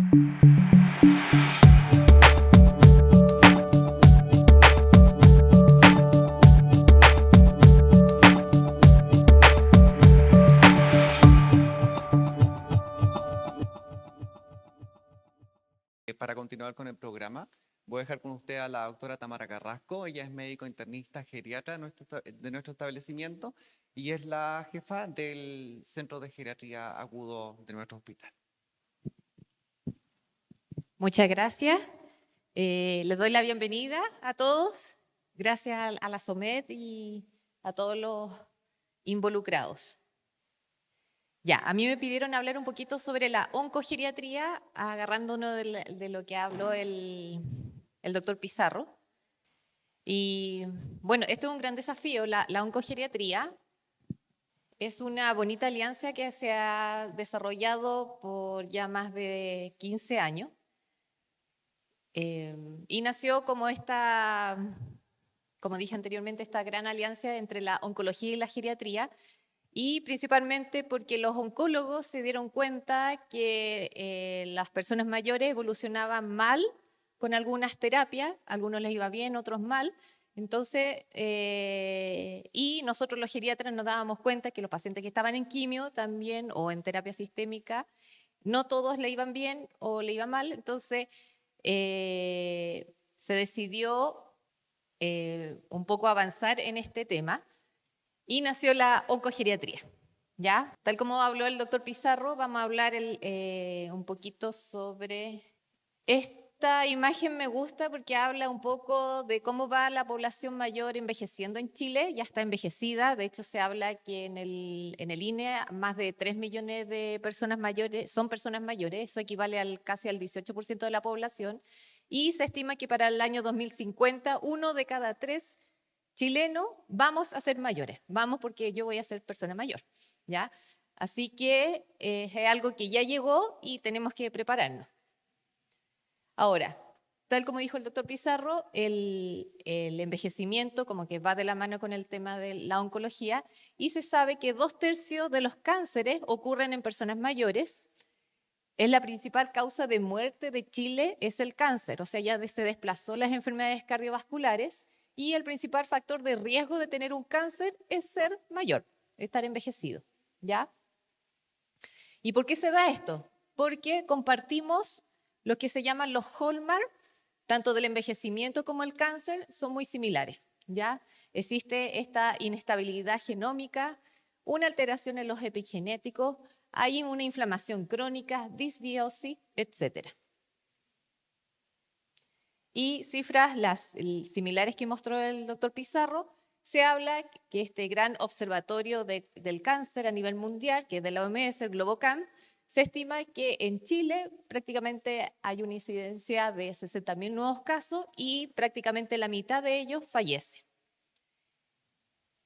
Para continuar con el programa, voy a dejar con usted a la doctora Tamara Carrasco. Ella es médico internista geriatra de nuestro establecimiento y es la jefa del Centro de Geriatría Agudo de nuestro hospital. Muchas gracias. Les doy la bienvenida a todos. Gracias a la SOMED y a todos los involucrados. Ya, a mí me pidieron hablar un poquito sobre la oncogeriatría, agarrándonos de lo que habló el doctor Pizarro. Y bueno, esto es un gran desafío. La oncogeriatría es una bonita alianza que se ha desarrollado por ya más de 15 años. Y nació como como dije anteriormente, esta gran alianza entre la oncología y la geriatría, y principalmente porque los oncólogos se dieron cuenta que las personas mayores evolucionaban mal con algunas terapias, a algunos les iba bien, otros mal. Entonces, y nosotros los geriatras nos dábamos cuenta que los pacientes que estaban en quimio también o en terapia sistémica, no todos le iban bien o le iban mal. Entonces, se decidió un poco avanzar en este tema y nació la oncogeriatría. ¿Ya? Tal como habló el doctor Pizarro, vamos a hablar un poquito sobre esta imagen. Me gusta porque habla un poco de cómo va la población mayor envejeciendo en Chile. Ya está envejecida, de hecho se habla que en el INE más de 3 millones de personas mayores son personas mayores, eso equivale casi al 18% de la población, y se estima que para el año 2050 1 de cada 3 chilenos vamos a ser mayores. Vamos porque yo voy a ser persona mayor, ¿ya? Así que es algo que ya llegó y tenemos que prepararnos. Ahora, tal como dijo el doctor Pizarro, el envejecimiento como que va de la mano con el tema de la oncología, y se sabe que 2/3 de los cánceres ocurren en personas mayores. Es la principal causa de muerte de Chile, es el cáncer, o sea, ya se desplazó las enfermedades cardiovasculares, y el principal factor de riesgo de tener un cáncer es ser mayor, estar envejecido, ¿ya? ¿Y por qué se da esto? Porque compartimos lo que se llaman los hallmark, tanto del envejecimiento como el cáncer, son muy similares, ¿ya? Existe esta inestabilidad genómica, una alteración en los epigenéticos, hay una inflamación crónica, disbiosis, etc. Y cifras similares que mostró el doctor Pizarro, se habla que este gran observatorio del cáncer a nivel mundial, que es de la OMS, el GloboCan, se estima que en Chile prácticamente hay una incidencia de 60.000 nuevos casos y prácticamente la mitad de ellos fallece.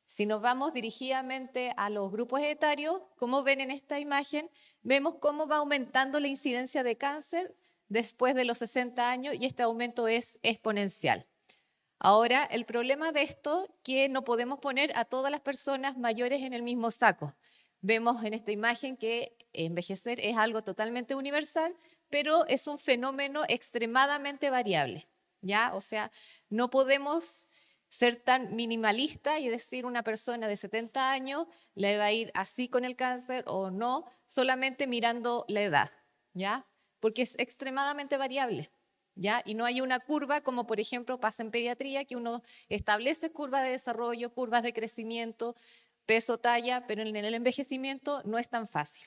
Si nos vamos dirigidamente a los grupos etarios, como ven en esta imagen, vemos cómo va aumentando la incidencia de cáncer después de los 60 años, y este aumento es exponencial. Ahora, el problema de esto es que no podemos poner a todas las personas mayores en el mismo saco. Vemos en esta imagen que envejecer es algo totalmente universal, pero es un fenómeno extremadamente variable, ¿ya? O sea, no podemos ser tan minimalista y decir una persona de 70 años le va a ir así con el cáncer o no, solamente mirando la edad, ¿ya? Porque es extremadamente variable, ¿ya? Y no hay una curva como por ejemplo pasa en pediatría, que uno establece curvas de desarrollo, curvas de crecimiento, peso, talla, pero en el envejecimiento no es tan fácil.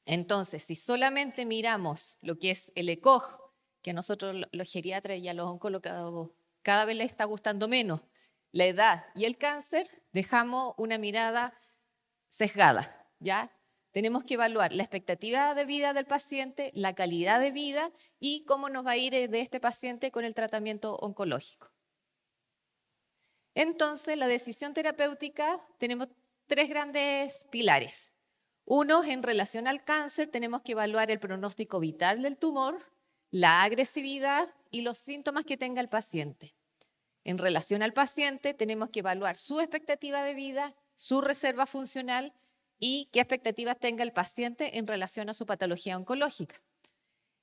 Entonces, si solamente miramos lo que es el ECOG, que a nosotros los geriatras y a los oncólogos cada vez les está gustando menos, la edad y el cáncer, dejamos una mirada sesgada, ¿ya? Tenemos que evaluar la expectativa de vida del paciente, la calidad de vida y cómo nos va a ir de este paciente con el tratamiento oncológico. Entonces, la decisión terapéutica, tenemos 3 grandes pilares. Uno, en relación al cáncer, tenemos que evaluar el pronóstico vital del tumor, la agresividad y los síntomas que tenga el paciente. En relación al paciente, tenemos que evaluar su expectativa de vida, su reserva funcional y qué expectativas tenga el paciente en relación a su patología oncológica.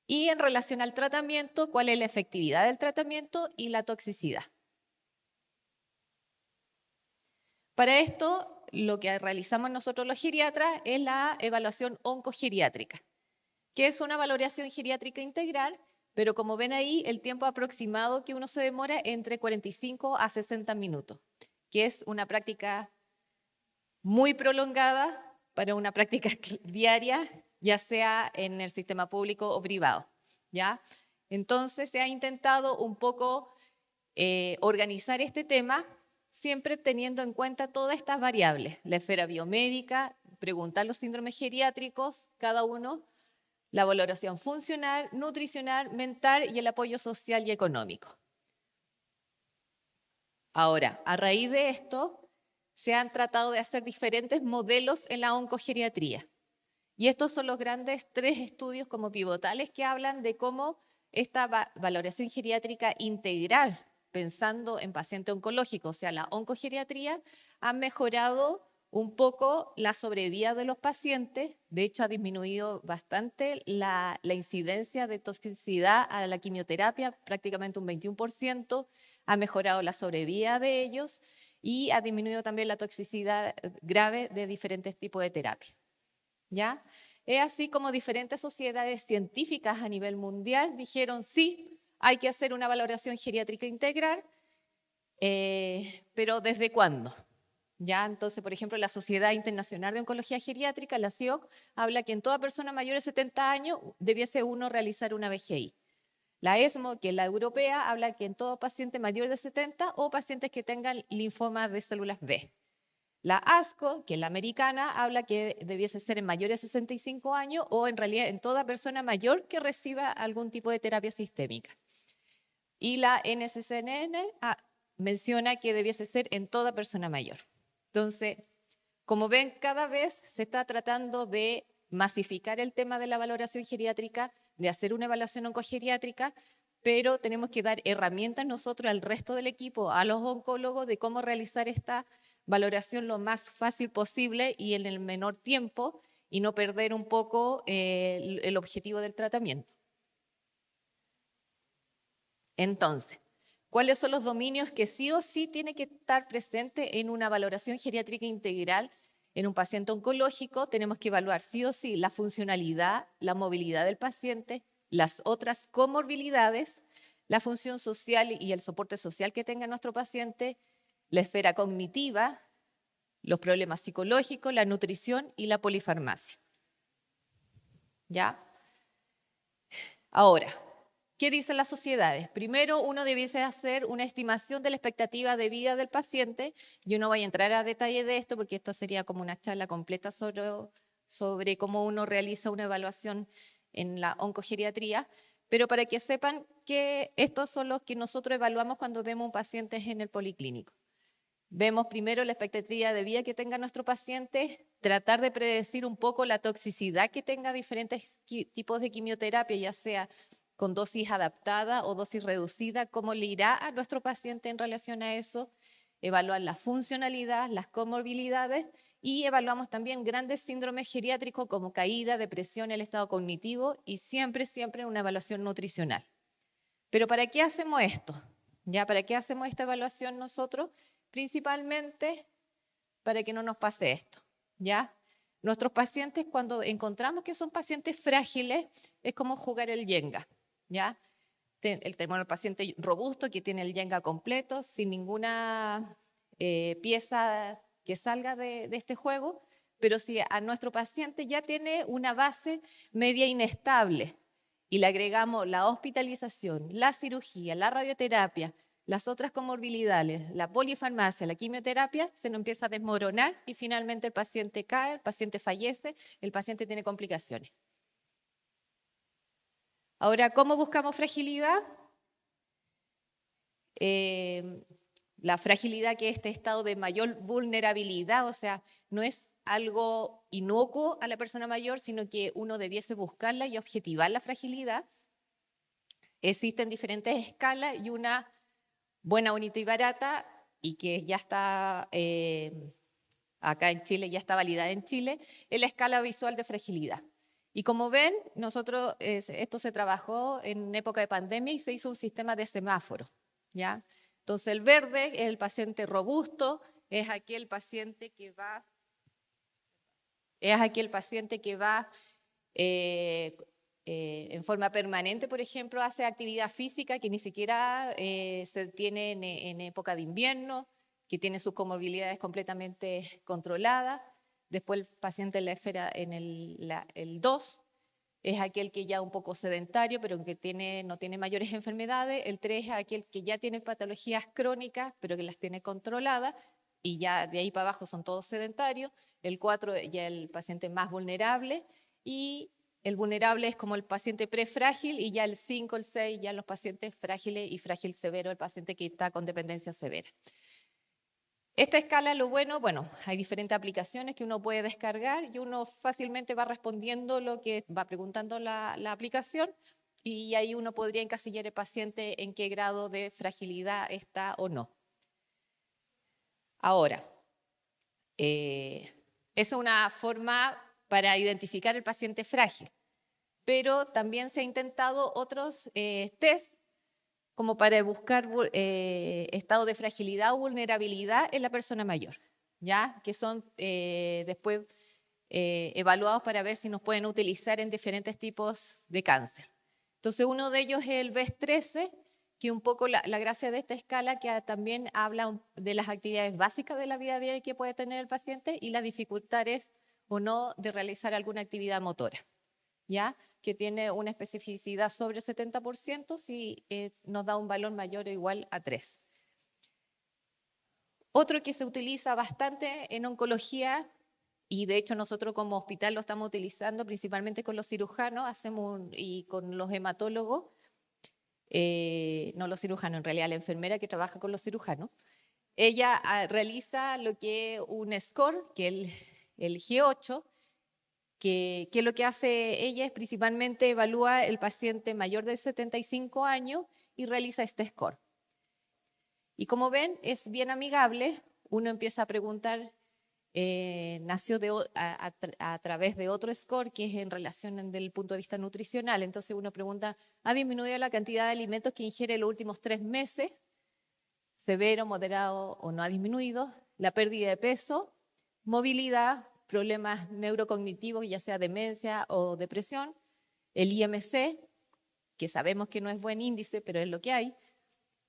Y en relación al tratamiento, cuál es la efectividad del tratamiento y la toxicidad. Para esto, lo que realizamos nosotros los geriatras es la evaluación oncogeriátrica, que es una valoración geriátrica integral, pero como ven ahí, el tiempo aproximado que uno se demora entre 45 a 60 minutos, que es una práctica muy prolongada para una práctica diaria, ya sea en el sistema público o privado, ¿ya? Entonces se ha intentado un poco organizar este tema, siempre teniendo en cuenta todas estas variables, la esfera biomédica, preguntar los síndromes geriátricos, cada uno, la valoración funcional, nutricional, mental y el apoyo social y económico. Ahora, a raíz de esto, se han tratado de hacer diferentes modelos en la oncogeriatría. Y estos son los grandes 3 estudios como pivotales que hablan de cómo esta valoración geriátrica integral, pensando en paciente oncológico, o sea, la oncogeriatría, ha mejorado un poco la sobrevida de los pacientes. De hecho, ha disminuido bastante la incidencia de toxicidad a la quimioterapia, prácticamente un 21%, ha mejorado la sobrevida de ellos y ha disminuido también la toxicidad grave de diferentes tipos de terapia. ¿Ya? Es así como diferentes sociedades científicas a nivel mundial dijeron sí, hay que hacer una valoración geriátrica integral, pero ¿desde cuándo? ¿Ya? Entonces, por ejemplo, la Sociedad Internacional de Oncología Geriátrica, la CIOG, habla que en toda persona mayor de 70 años debiese uno realizar una VGI. La ESMO, que es la europea, habla que en todo paciente mayor de 70 o pacientes que tengan linfomas de células B. La ASCO, que es la americana, habla que debiese ser en mayores de 65 años o en realidad en toda persona mayor que reciba algún tipo de terapia sistémica. Y la NCCN menciona que debiese ser en toda persona mayor. Entonces, como ven, cada vez se está tratando de masificar el tema de la valoración geriátrica, de hacer una evaluación oncogeriátrica, pero tenemos que dar herramientas nosotros al resto del equipo, a los oncólogos, de cómo realizar esta valoración lo más fácil posible y en el menor tiempo y no perder un poco el objetivo del tratamiento. Entonces, ¿cuáles son los dominios que sí o sí tiene que estar presente en una valoración geriátrica integral en un paciente oncológico? Tenemos que evaluar sí o sí la funcionalidad, la movilidad del paciente, las otras comorbilidades, la función social y el soporte social que tenga nuestro paciente, la esfera cognitiva, los problemas psicológicos, la nutrición y la polifarmacia. ¿Ya? Ahora, ¿qué dicen las sociedades? Primero, uno debiese hacer una estimación de la expectativa de vida del paciente. Yo no voy a entrar a detalle de esto porque esto sería como una charla completa sobre cómo uno realiza una evaluación en la oncogeriatría, pero para que sepan que estos son los que nosotros evaluamos cuando vemos un paciente en el policlínico. Vemos primero la expectativa de vida que tenga nuestro paciente, tratar de predecir un poco la toxicidad que tenga diferentes tipos de quimioterapia, ya sea con dosis adaptada o dosis reducida, cómo le irá a nuestro paciente en relación a eso, evaluar la funcionalidad, las comorbilidades y evaluamos también grandes síndromes geriátricos como caída, depresión, el estado cognitivo y siempre una evaluación nutricional. Pero ¿para qué hacemos esto? ¿Ya? ¿Para qué hacemos esta evaluación nosotros? Principalmente para que no nos pase esto, ¿ya? Nuestros pacientes, cuando encontramos que son pacientes frágiles, es como jugar el Jenga, ¿ya? Tenemos el paciente robusto que tiene el Jenga completo, sin ninguna pieza que salga de este juego, pero si a nuestro paciente ya tiene una base media inestable y le agregamos la hospitalización, la cirugía, la radioterapia, las otras comorbilidades, la polifarmacia, la quimioterapia, se nos empieza a desmoronar y finalmente el paciente cae, el paciente fallece, el paciente tiene complicaciones. Ahora, ¿cómo buscamos fragilidad? La fragilidad que es este estado de mayor vulnerabilidad, o sea, no es algo inocuo a la persona mayor, sino que uno debiese buscarla y objetivar la fragilidad. Existen diferentes escalas y una buena, bonita y barata, y que ya está acá en Chile, ya está validada en Chile, es la escala visual de fragilidad. Y como ven, esto se trabajó en época de pandemia y se hizo un sistema de semáforo, ¿ya? Entonces el verde es el paciente robusto, es aquel paciente que va en forma permanente, por ejemplo, hace actividad física que ni siquiera se tiene en época de invierno, que tiene sus comorbilidades completamente controladas. Después el paciente en la esfera, en el 2, es aquel que ya un poco sedentario, pero que no tiene mayores enfermedades. El 3 es aquel que ya tiene patologías crónicas, pero que las tiene controladas, y ya de ahí para abajo son todos sedentarios. El 4 ya el paciente más vulnerable, y el vulnerable es como el paciente prefrágil, y ya el 5, el 6, ya los pacientes frágiles y frágil severo, el paciente que está con dependencia severa. Esta escala, bueno, hay diferentes aplicaciones que uno puede descargar y uno fácilmente va respondiendo lo que va preguntando la aplicación, y ahí uno podría encasillar el paciente en qué grado de fragilidad está o no. Ahora, esa es una forma para identificar el paciente frágil, pero también se ha intentado otros test como para buscar estado de fragilidad o vulnerabilidad en la persona mayor, ¿ya? Que son después evaluados para ver si nos pueden utilizar en diferentes tipos de cáncer. Entonces, uno de ellos es el BES-13, que un poco la gracia de esta escala que también habla de las actividades básicas de la vida diaria que puede tener el paciente y las dificultades o no de realizar alguna actividad motora, ¿ya? Que tiene una especificidad sobre el 70% si nos da un valor mayor o igual a 3. Otro que se utiliza bastante en oncología, y de hecho nosotros como hospital lo estamos utilizando principalmente con los cirujanos, y con los hematólogos, no los cirujanos, en realidad la enfermera que trabaja con los cirujanos, ella realiza lo que es un score, que es el G8, que lo que hace ella es principalmente evalúa el paciente mayor de 75 años y realiza este score. Y como ven, es bien amigable. Uno empieza a preguntar, nació a través de otro score que es en relación desde el punto de vista nutricional. Entonces uno pregunta, ¿ha disminuido la cantidad de alimentos que ingiere en los últimos 3 meses? Severo, moderado o no ha disminuido. La pérdida de peso, movilidad, problemas neurocognitivos, ya sea demencia o depresión, el IMC, que sabemos que no es buen índice, pero es lo que hay,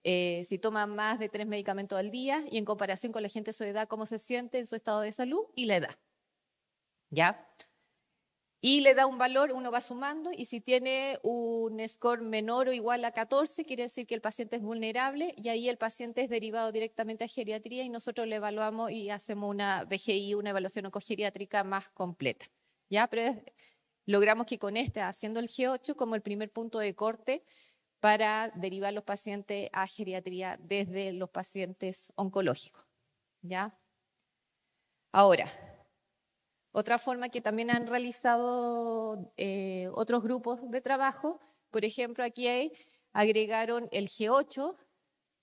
si toma más de 3 medicamentos al día, y en comparación con la gente de su edad, cómo se siente en su estado de salud, y la edad, ¿ya? Y le da un valor, uno va sumando, y si tiene un score menor o igual a 14, quiere decir que el paciente es vulnerable, y ahí el paciente es derivado directamente a geriatría, y nosotros le evaluamos y hacemos una VGI, una evaluación oncogeriátrica más completa, ¿ya? Pero logramos que con haciendo el G8 como el primer punto de corte para derivar los pacientes a geriatría desde los pacientes oncológicos, ¿ya? Ahora, otra forma que también han realizado otros grupos de trabajo, por ejemplo, aquí agregaron el G8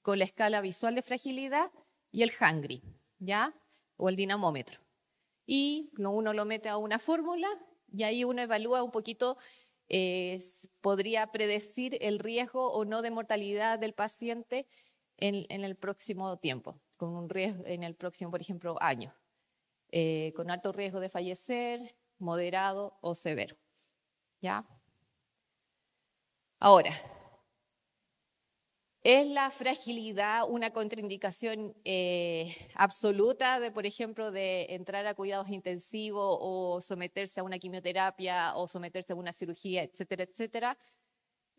con la escala visual de fragilidad y el Hungry, ¿ya? O el dinamómetro. Y uno lo mete a una fórmula y ahí uno evalúa un poquito, podría predecir el riesgo o no de mortalidad del paciente en el próximo tiempo, con un riesgo en el próximo, por ejemplo, año. Con alto riesgo de fallecer, moderado o severo, ¿ya? Ahora, ¿es la fragilidad una contraindicación absoluta de, por ejemplo, de entrar a cuidados intensivos o someterse a una quimioterapia o someterse a una cirugía, etcétera, etcétera?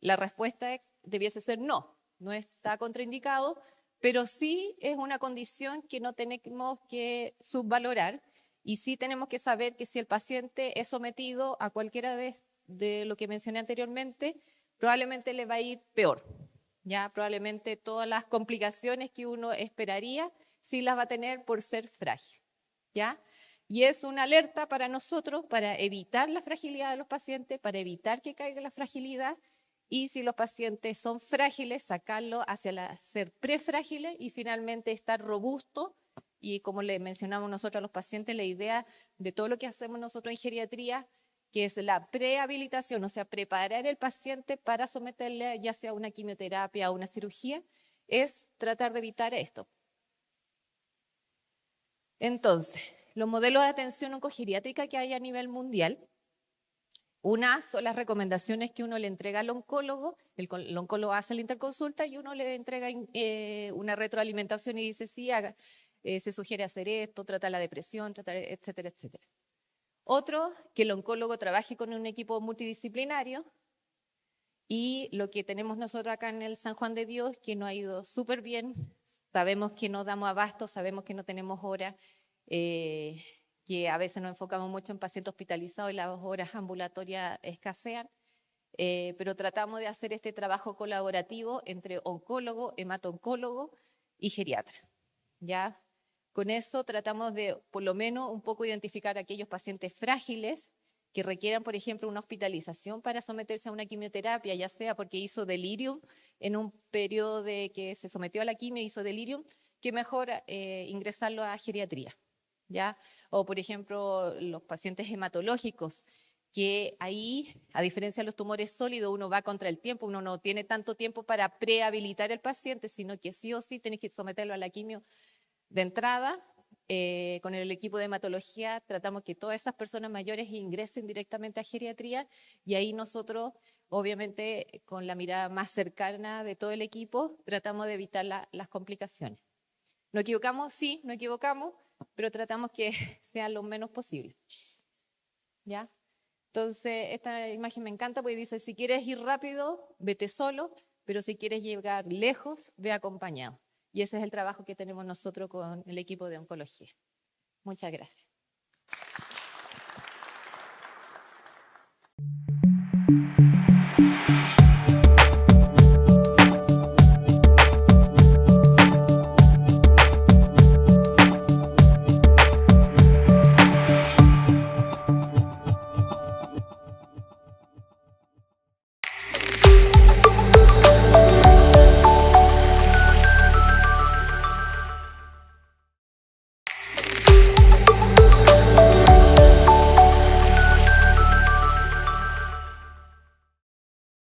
La respuesta debiese ser no, no está contraindicado, pero sí es una condición que no tenemos que subvalorar, y sí tenemos que saber que si el paciente es sometido a cualquiera de lo que mencioné anteriormente, probablemente le va a ir peor, ¿ya? Probablemente todas las complicaciones que uno esperaría sí las va a tener por ser frágil, ¿ya? Y es una alerta para nosotros para evitar la fragilidad de los pacientes, para evitar que caiga la fragilidad. Y si los pacientes son frágiles, sacarlo hacia ser prefrágiles y finalmente estar robusto y como le mencionamos nosotros a los pacientes, la idea de todo lo que hacemos nosotros en geriatría, que es la prehabilitación, o sea, preparar el paciente para someterle ya sea a una quimioterapia o una cirugía, es tratar de evitar esto. Entonces, los modelos de atención oncogeriátrica que hay a nivel mundial, una son las recomendaciones que uno le entrega al oncólogo, el oncólogo hace la interconsulta y uno le entrega una retroalimentación y dice, sí, se sugiere hacer esto, trata la depresión, etcétera, etcétera. Otro, que el oncólogo trabaje con un equipo multidisciplinario, y lo que tenemos nosotros acá en el San Juan de Dios, que nos ha ido súper bien, sabemos que no damos abasto, sabemos que no tenemos horas, que a veces nos enfocamos mucho en pacientes hospitalizados y las horas ambulatorias escasean, pero tratamos de hacer este trabajo colaborativo entre oncólogo, hemato-oncólogo y geriatra, ¿ya? Con eso tratamos de, por lo menos, un poco identificar a aquellos pacientes frágiles que requieran, por ejemplo, una hospitalización para someterse a una quimioterapia, ya sea porque hizo delirium en un periodo de que se sometió a la quimio, hizo delirium, que mejor ingresarlo a geriatría, ¿ya? O, por ejemplo, los pacientes hematológicos, que ahí, a diferencia de los tumores sólidos, uno va contra el tiempo, uno no tiene tanto tiempo para prehabilitar al paciente, sino que sí o sí tenés que someterlo a la quimio de entrada. Con el equipo de hematología tratamos que todas esas personas mayores ingresen directamente a geriatría y ahí nosotros, obviamente, con la mirada más cercana de todo el equipo, tratamos de evitar las complicaciones. ¿Nos equivocamos? Sí, nos equivocamos, pero tratamos que sea lo menos posible. ¿Ya? Entonces, esta imagen me encanta porque dice, si quieres ir rápido, vete solo, pero si quieres llegar lejos, ve acompañado. Y ese es el trabajo que tenemos nosotros con el equipo de oncología. Muchas gracias.